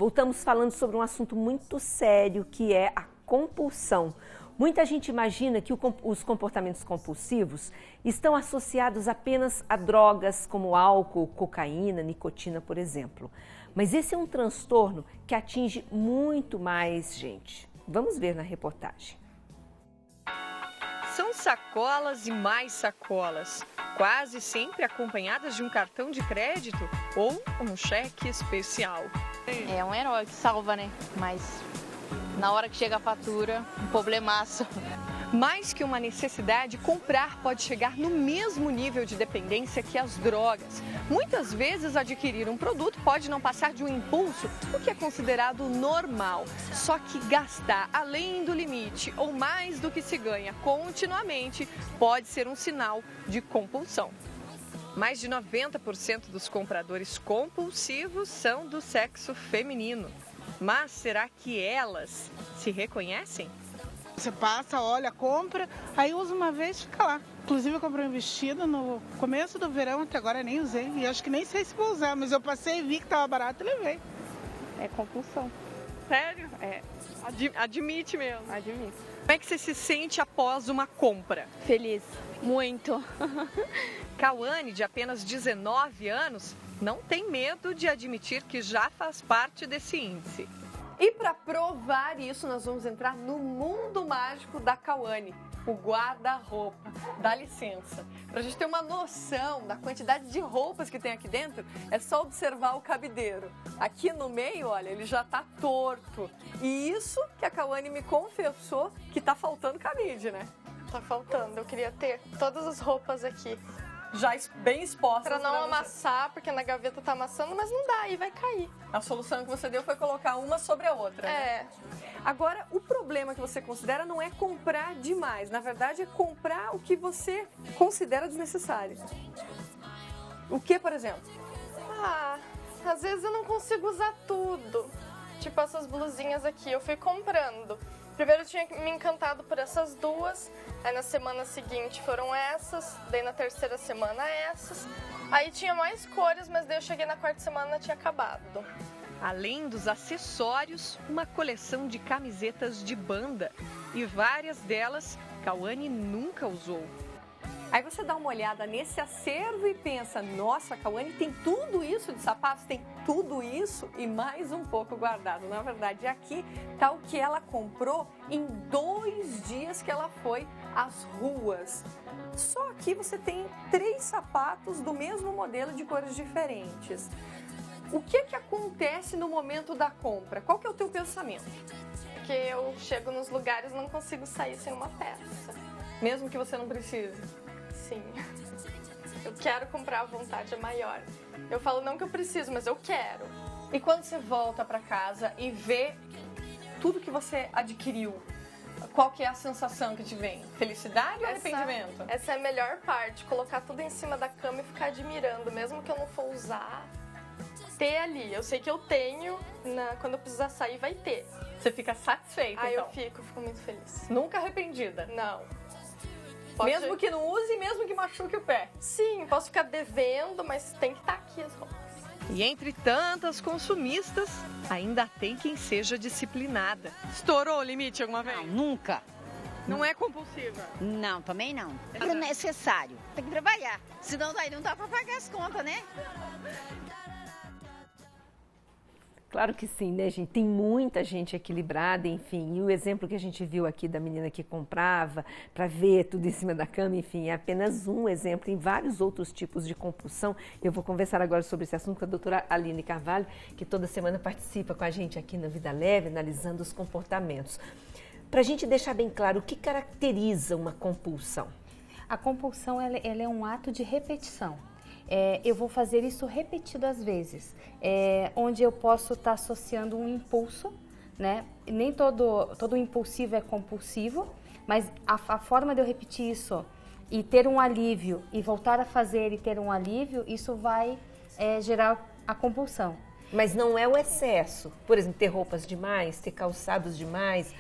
Voltamos falando sobre um assunto muito sério, que é a compulsão. Muita gente imagina que os comportamentos compulsivos estão associados apenas a drogas como álcool, cocaína, nicotina, por exemplo. Mas esse é um transtorno que atinge muito mais gente. Vamos ver na reportagem. São sacolas e mais sacolas, quase sempre acompanhadas de um cartão de crédito ou um cheque especial. É um herói que salva, né? Mas na hora que chega a fatura, um problemaço. Mais que uma necessidade, comprar pode chegar no mesmo nível de dependência que as drogas. Muitas vezes, adquirir um produto pode não passar de um impulso, o que é considerado normal. Só que gastar além do limite ou mais do que se ganha continuamente pode ser um sinal de compulsão. Mais de 90% dos compradores compulsivos são do sexo feminino. Mas será que elas se reconhecem? Você passa, olha, compra, aí usa uma vez e fica lá. Inclusive eu comprei um vestido no começo do verão, até agora nem usei. E acho que nem sei se vou usar, mas eu passei e vi que estava barato e levei. É compulsão. Sério? É. Admite mesmo. Admito. Como é que você se sente após uma compra? Feliz. Muito. Cauane, de apenas 19 anos, não tem medo de admitir que já faz parte desse índice. E para provar isso, nós vamos entrar no mundo mágico da Cauane, o guarda-roupa. Dá licença. Para a gente ter uma noção da quantidade de roupas que tem aqui dentro, é só observar o cabideiro. Aqui no meio, olha, ele já está torto. E isso que a Cauane me confessou que está faltando cabide, né? Tá faltando. Eu queria ter todas as roupas aqui. Já bem expostas. Pra não amassar, porque na gaveta tá amassando, mas não dá, aí vai cair. A solução que você deu foi colocar uma sobre a outra. É. Né? Agora, o problema que você considera não é comprar demais. Na verdade, é comprar o que você considera desnecessário. O que, por exemplo? Às vezes eu não consigo usar tudo. Tipo essas blusinhas aqui, eu fui comprando. Primeiro eu tinha me encantado por essas duas, aí na semana seguinte foram essas, daí na terceira semana essas. Aí tinha mais cores, mas daí eu cheguei na quarta semana e tinha acabado. Além dos acessórios, uma coleção de camisetas de banda. E várias delas, Cauane nunca usou. Aí você dá uma olhada nesse acervo e pensa, nossa, a Cauane tem tudo isso de sapatos, tem tudo isso e mais um pouco guardado. Na verdade, aqui está o que ela comprou em 2 dias que ela foi às ruas. Só aqui você tem 3 sapatos do mesmo modelo de cores diferentes. O que acontece no momento da compra? Qual que é o teu pensamento? Porque eu chego nos lugares e não consigo sair sem uma peça. Mesmo que você não precise? Sim. Eu quero comprar, a vontade é maior. Eu falo não que eu preciso, mas eu quero. E quando você volta para casa e vê tudo que você adquiriu, qual que é a sensação que te vem? Felicidade ou arrependimento? Essa é a melhor parte, colocar tudo em cima da cama e ficar admirando, mesmo que eu não for usar, ter ali. Eu sei que eu tenho, quando eu precisar sair vai ter. Você fica satisfeita, então? Eu fico muito feliz. Nunca arrependida? Não. Mesmo que não use, mesmo que machuque o pé? Sim, posso ficar devendo, mas tem que estar aqui as roupas. E entre tantas consumistas, ainda tem quem seja disciplinada. Estourou o limite alguma vez? Não, nunca. Não é compulsiva? Não, também não. É necessário. Tem que trabalhar. Senão daí não dá para pagar as contas, né? Claro que sim, né, gente? Tem muita gente equilibrada, enfim. E o exemplo que a gente viu aqui da menina que comprava para ver tudo em cima da cama, enfim, é apenas um exemplo em vários outros tipos de compulsão. Eu vou conversar agora sobre esse assunto com a doutora Aline Carvalho, que toda semana participa com a gente aqui na Vida Leve, analisando os comportamentos. Para a gente deixar bem claro, o que caracteriza uma compulsão? A compulsão ela é um ato de repetição. Eu vou fazer isso repetidas vezes, onde eu posso estar associando um impulso, né? Nem todo impulsivo é compulsivo, mas a forma de eu repetir isso e ter um alívio e voltar a fazer e ter um alívio, isso vai gerar a compulsão. Mas não é o excesso, por exemplo, ter roupas demais, ter calçados demais.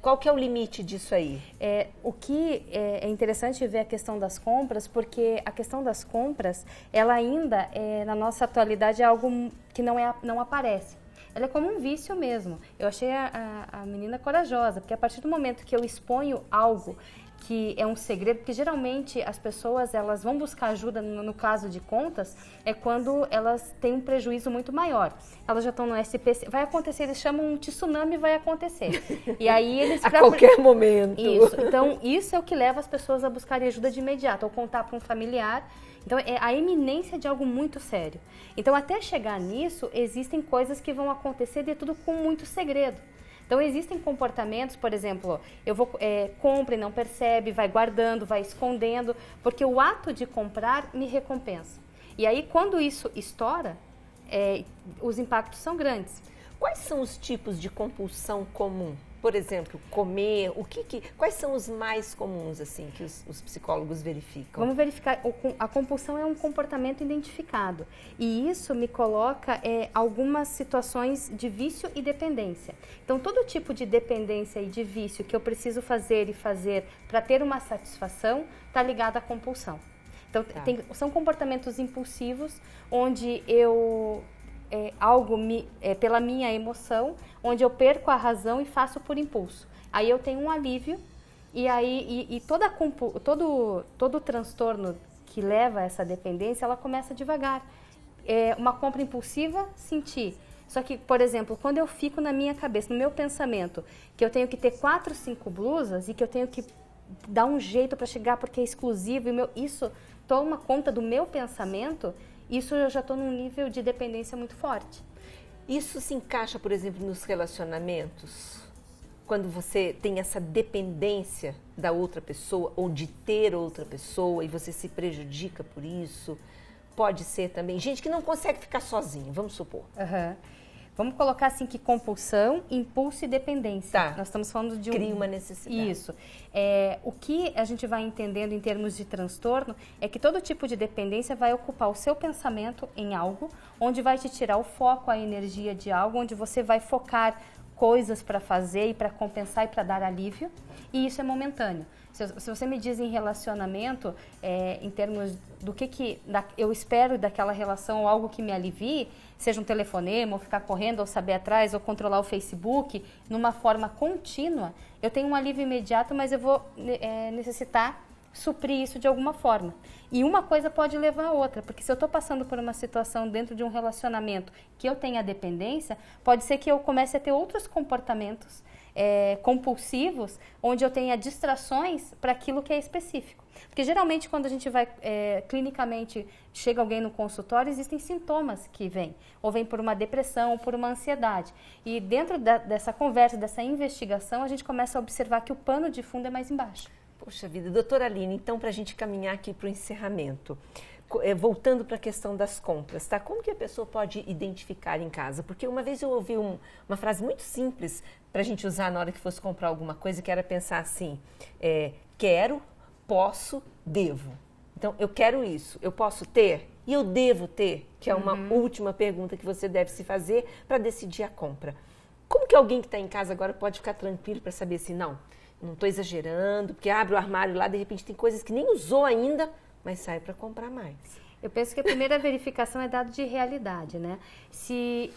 Qual que é o limite disso aí? O que é interessante ver a questão das compras, porque a questão das compras, ela ainda, na nossa atualidade, é algo que não aparece. ela é como um vício mesmo. Eu achei a menina corajosa, porque a partir do momento que eu exponho algo que é um segredo, porque geralmente as pessoas elas vão buscar ajuda no caso de contas, é quando elas têm um prejuízo muito maior. Elas já estão no SPC, vai acontecer, eles chamam um tsunami, vai acontecer. E aí eles... A qualquer momento. Isso, então isso é o que leva as pessoas a buscarem ajuda de imediato, ou contar para um familiar. Então é a iminência de algo muito sério. Então até chegar nisso, existem coisas que vão acontecer de tudo com muito segredo. Então, existem comportamentos, por exemplo, eu vou compra e não percebe, vai guardando, vai escondendo, porque o ato de comprar me recompensa. E aí, quando isso estoura, os impactos são grandes. Quais são os tipos de compulsão comum? Por exemplo, comer, quais são os mais comuns assim que os psicólogos verificam? Vamos verificar, a compulsão é um comportamento identificado e isso me coloca algumas situações de vício e dependência. Então, todo tipo de dependência e de vício que eu preciso fazer para ter uma satisfação está ligado à compulsão. Então, são comportamentos impulsivos onde eu... pela minha emoção, onde eu perco a razão e faço por impulso. Aí eu tenho um alívio e todo o transtorno que leva a essa dependência, ela começa devagar. Uma compra impulsiva, senti. Só que, por exemplo, quando eu fico na minha cabeça, no meu pensamento, que eu tenho que ter 4, 5 blusas e que eu tenho que dar um jeito para chegar porque é exclusivo, isso toma conta do meu pensamento, isso eu já estou num nível de dependência muito forte. Isso se encaixa, por exemplo, nos relacionamentos? Quando você tem essa dependência da outra pessoa ou de ter outra pessoa e você se prejudica por isso? Pode ser também gente que não consegue ficar sozinha, vamos supor. Vamos colocar assim que compulsão, impulso e dependência. Tá. Nós estamos falando de Cria uma necessidade. Isso. O que a gente vai entendendo em termos de transtorno é que todo tipo de dependência vai ocupar o seu pensamento em algo, onde vai te tirar o foco, a energia de algo, onde você vai focar coisas para fazer e para compensar e para dar alívio, e isso é momentâneo. Se você me diz em relacionamento, em termos do que eu espero daquela relação ou algo que me alivie, seja um telefonema, ou ficar correndo, ou saber atrás, ou controlar o Facebook, numa forma contínua, eu tenho um alívio imediato, mas eu vou necessitar suprir isso de alguma forma. E uma coisa pode levar a outra, porque se eu estou passando por uma situação dentro de um relacionamento que eu tenha dependência, pode ser que eu comece a ter outros comportamentos compulsivos, onde eu tenha distrações para aquilo que é específico. Porque geralmente quando a gente vai clinicamente, chega alguém no consultório, existem sintomas que vêm. Ou vem por uma depressão, ou por uma ansiedade. E dentro dessa conversa, dessa investigação, a gente começa a observar que o pano de fundo é mais embaixo. Poxa vida, doutora Aline, então para a gente caminhar aqui para o encerramento, voltando para a questão das compras, tá? Como que a pessoa pode identificar em casa? Porque uma vez eu ouvi uma frase muito simples para a gente usar na hora que fosse comprar alguma coisa, que era pensar assim, quero, posso, devo. Então, eu quero isso, eu posso ter e eu devo ter, que é uma última pergunta que você deve se fazer para decidir a compra. Como que alguém que está em casa agora pode ficar tranquilo para saber assim, não estou exagerando, porque abre o armário lá, de repente tem coisas que nem usou ainda, mas sai para comprar mais. Eu penso que a primeira verificação é dado de realidade, né? Se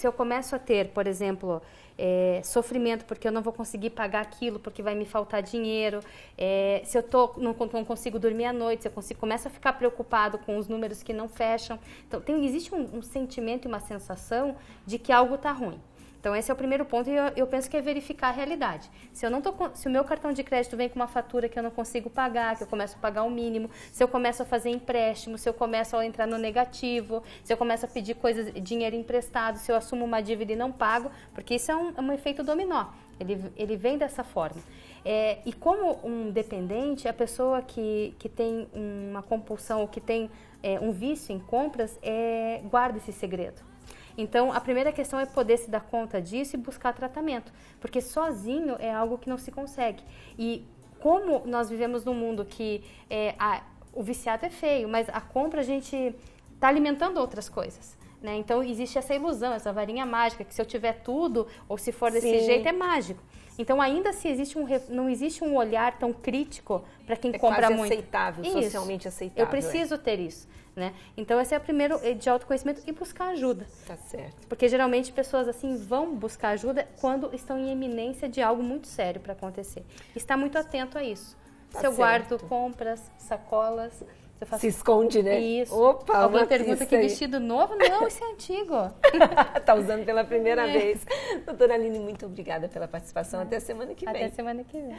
eu começo a ter, por exemplo, sofrimento porque eu não vou conseguir pagar aquilo, porque vai me faltar dinheiro, se eu não consigo dormir à noite, se eu começo a ficar preocupado com os números que não fecham. Então, existe um sentimento e uma sensação de que algo está ruim. Então, esse é o primeiro ponto e eu penso que é verificar a realidade. Se o meu cartão de crédito vem com uma fatura que eu não consigo pagar, que eu começo a pagar o mínimo, se eu começo a fazer empréstimo, se eu começo a entrar no negativo, se eu começo a pedir dinheiro emprestado, se eu assumo uma dívida e não pago, porque isso é um efeito dominó, ele vem dessa forma. E como um dependente, a pessoa que tem uma compulsão ou que tem um vício em compras, guarda esse segredo. Então, a primeira questão é poder se dar conta disso e buscar tratamento, porque sozinho é algo que não se consegue. E como nós vivemos num mundo que o viciado é feio, mas a compra a gente está alimentando outras coisas. né? Então existe essa ilusão, essa varinha mágica, que se eu tiver tudo, ou se for desse Sim. jeito, é mágico. Então ainda se existe não existe um olhar tão crítico para quem compra quase muito. aceitável, Isso. socialmente aceitável. Eu preciso ter isso, né? Então esse é o primeiro de autoconhecimento e buscar ajuda. Tá certo. Porque geralmente pessoas assim vão buscar ajuda quando estão em eminência de algo muito sério para acontecer. Está muito atento a isso. Tá Se eu certo. guardo compras, sacolas, se eu faço... Se esconde, né? Isso. Opa, Alguém uma pergunta pista que aí. vestido novo? Não, isso é antigo. Tá usando pela primeira vez. Doutora Aline, muito obrigada pela participação. Até semana que vem. Até semana que vem.